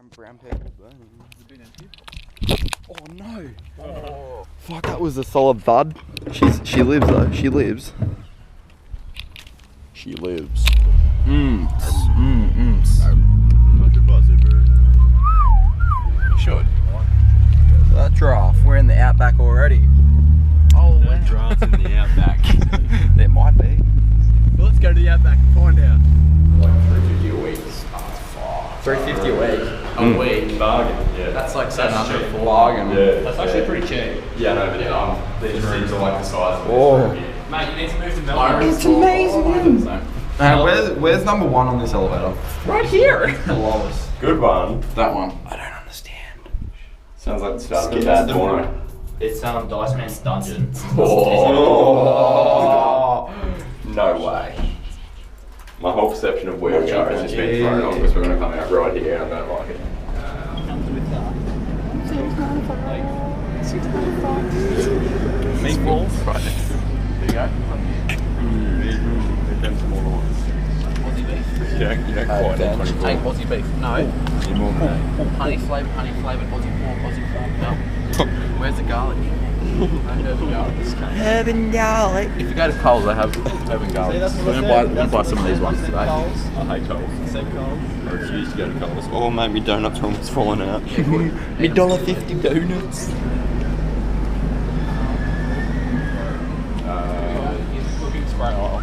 Brown paper burning. Has it been empty? Oh no! Oh. Fuck, that was a solid thud. She lives though. She lives. She lives. Should. That giraffe. We're in the outback already. Oh, no giraffes in the outback. There might be. Well, let's go to the outback and find out. Like 350 a week. 350 a week. A week. Bargain. Yeah. That's like 700 for bargain. Yeah. That's actually pretty cheap. Yeah, no, but these rooms are like the size of this. Mate, you need to move to Melbourne. It's amazing. Where's number one on this elevator? Right here. The lowest. Good one. That one. I don't understand. Sounds like the start of a bad porno. It's Dice Man's Dungeon. Oh. No way. My whole perception of where we are has just been thrown off because we're going to come out right here and I don't like it. Meatballs. Right. There you go. Aussie beef. You don't quite need 24. 8 Aussie beef. No. You're more than 8. Honey flavoured Aussie pork, Aussie pork. No. Where's the garlic? Herb and garlic. If you go to Coles, they have herb and garlic. We're going to buy some of these ones today. I hate Coles. I refuse to go to Coles. Oh mate, my donuts are almost falling out. Me $1.50 donuts. Cooking spray oil.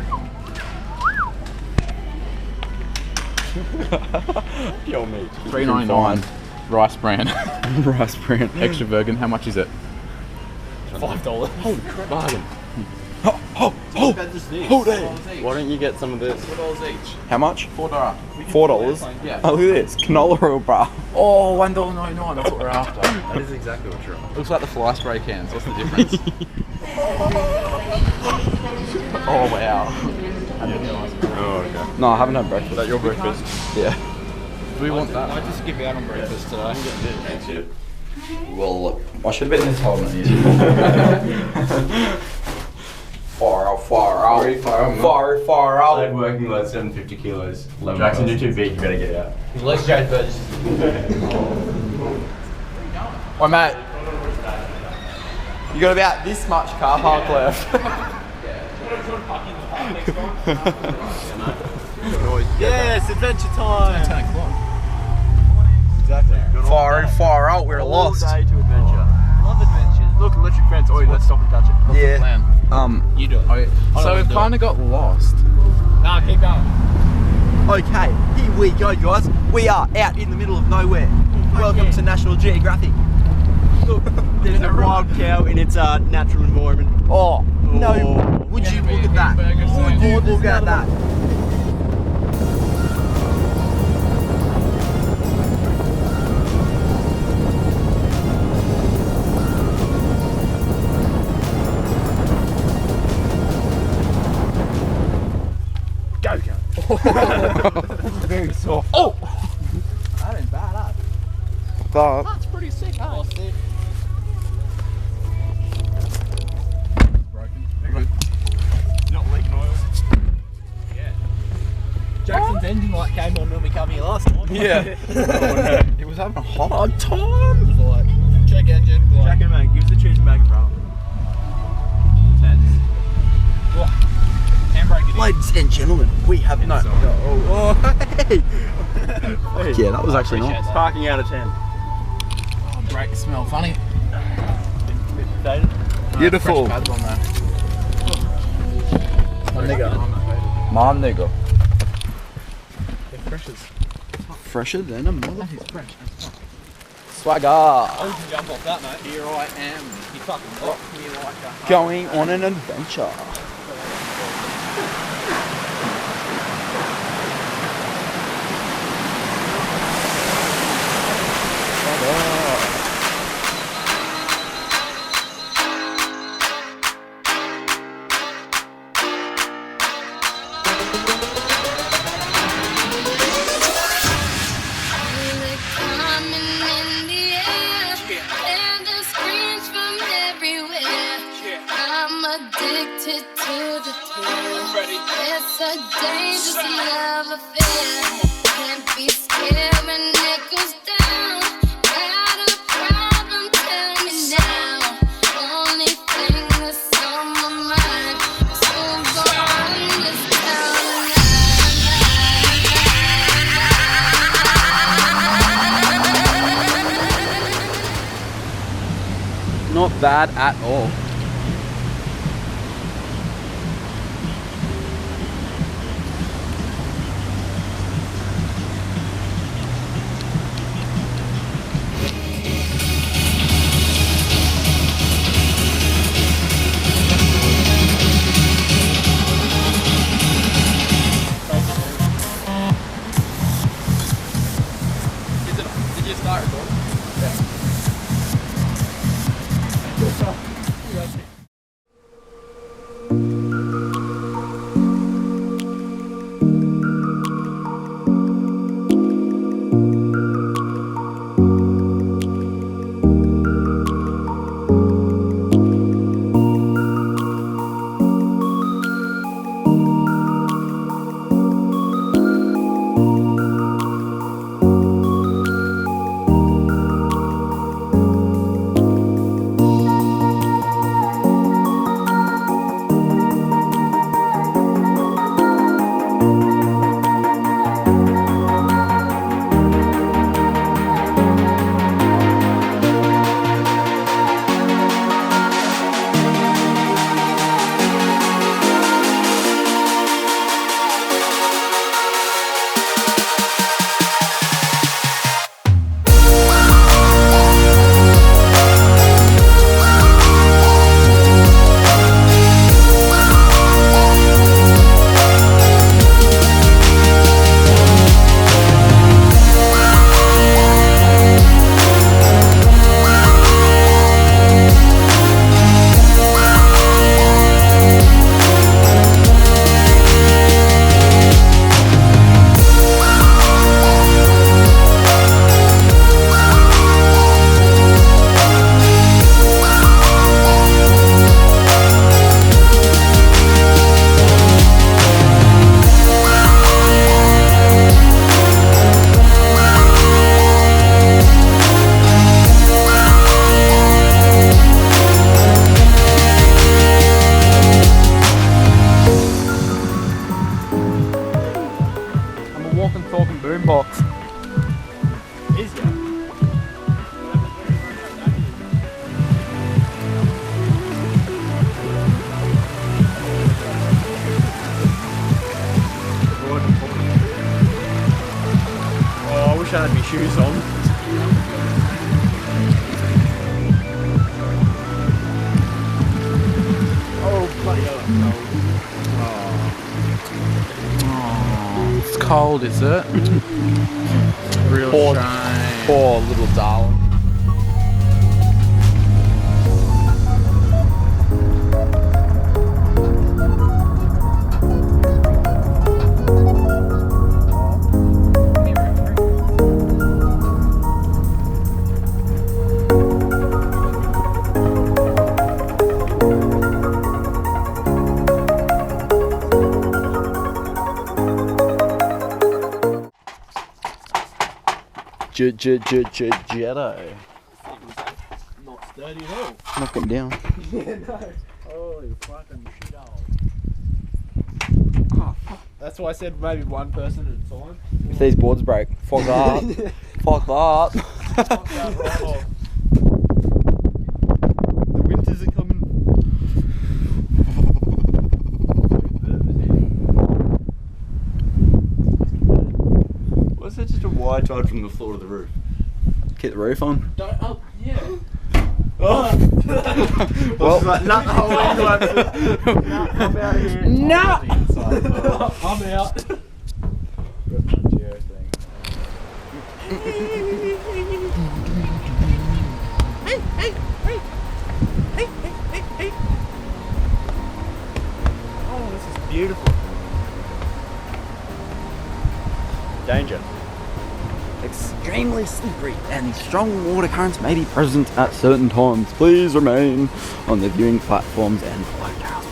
Yo mate. $3.99. Rice bran. Rice bran. Extra virgin. How much is it? $5. Holy crap. Bargain. Hold it. Why don't you get some of this? $4 each. How much? $4. $4? Yeah. Oh, look at this. Canola oil, bro. Oh, $1.99. That's what we're after. That is exactly what you're on. Looks like the fly spray cans. What's the difference? Oh wow. Oh, okay. No, I haven't had breakfast. Is that your breakfast? Yeah. Do we want that? I just skip out on breakfast today. Thanks, yeah. Well, look, I should have been this whole minute. Far out. Save working load 750 kilos. Jackson, you're too big, you better get out. Let's Jade Burgess. Oh mate. You got about this much car park left. Yes, adventure time! 10 o'clock. Exactly. Far out, we're lost. All day to adventure. Love adventures. Look, electric fence. Oh, let's stop and touch it. What's the plan? You do it. Okay. So we've kind of got lost. Nah, keep going. Okay, here we go, guys. We are out in the middle of nowhere. Welcome to National Geographic. Look, there's a wild cow in its natural environment. Oh, no. Would you look at that? Would you look at that? Very soft. Oh! That ain't bad, huh? That's pretty sick, huh? Broken. Not leaking oil. Yeah. Jackson's engine light came on when we come here last time. Yeah. It was having a hard time. It was like, check engine. Jack and mate, give us the cheese and bacon roll. 10. Handbrake it in. Ladies and gentlemen, we have no. Hey. Yeah, that was actually nice. Parking out of 10. Oh, brakes smell funny. Beautiful. Fresh pads on there. My nigga. They're fresh as Fresher than a mother. that is fresh. Swagger. Oh, you can jump off that, mate. Here I am. You fucking rock me like a Going on an adventure. Addicted to the thrill. It's a dangerous love affair. Can't be scared when it goes down. Not bad at all. Did you start recording? Box. Is ya? Oh, I wish I had my shoes on. Oh, bloody hell, It's cold, is it? real Poor, shine. poor little darling. Jedi. Not sturdy at all. Knock him down. Yeah, no. Holy fucking shit hole. That's why I said maybe one person at a time. If these boards break, fuck that. Fuck that. Fuck that right off. The winters are coming. Was it just a wide tide from the floor to the roof? Keep the roof on. Don't, oh, yeah. Oh. Well, I'm out of here. No. I'm out. Oh, this is beautiful. Danger. Extremely slippery and strong water currents may be present at certain times. Please remain on the viewing platforms and float down.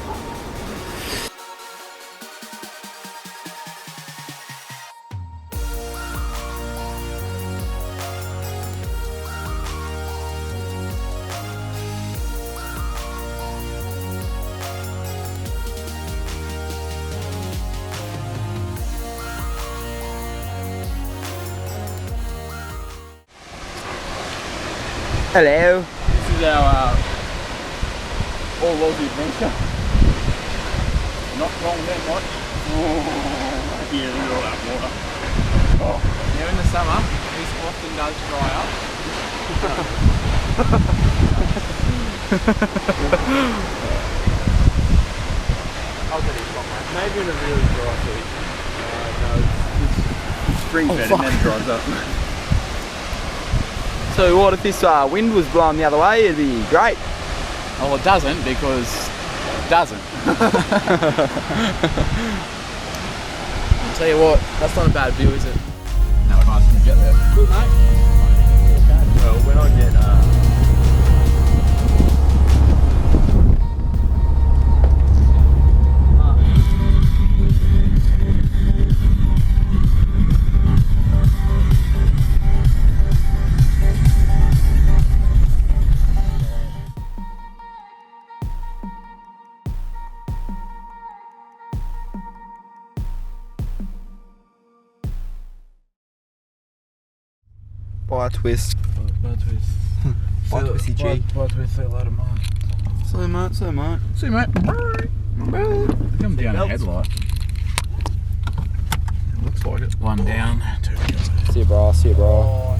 Hello. This is our all Aussie adventure. Not wrong then, what? Oh, yeah, look at all that water. Oh. Now in the summer, this often does dry up. I'll get it from mate. Maybe in a really dry season. No, it's spring fed and then dries up. So what if this wind was blowing the other way? It'd be great. Oh, it doesn't because it doesn't. I'll tell you what, that's not a bad view, is it? How fast can you get there? Good, mate. Well, when I get By a twist. Bad twist. By twisty G. Bad twist, say hello to mine. So mate, so mate. See you, mate. Come down a headlight. looks like it. One down, two to go. See you bro, see you bro. Oh,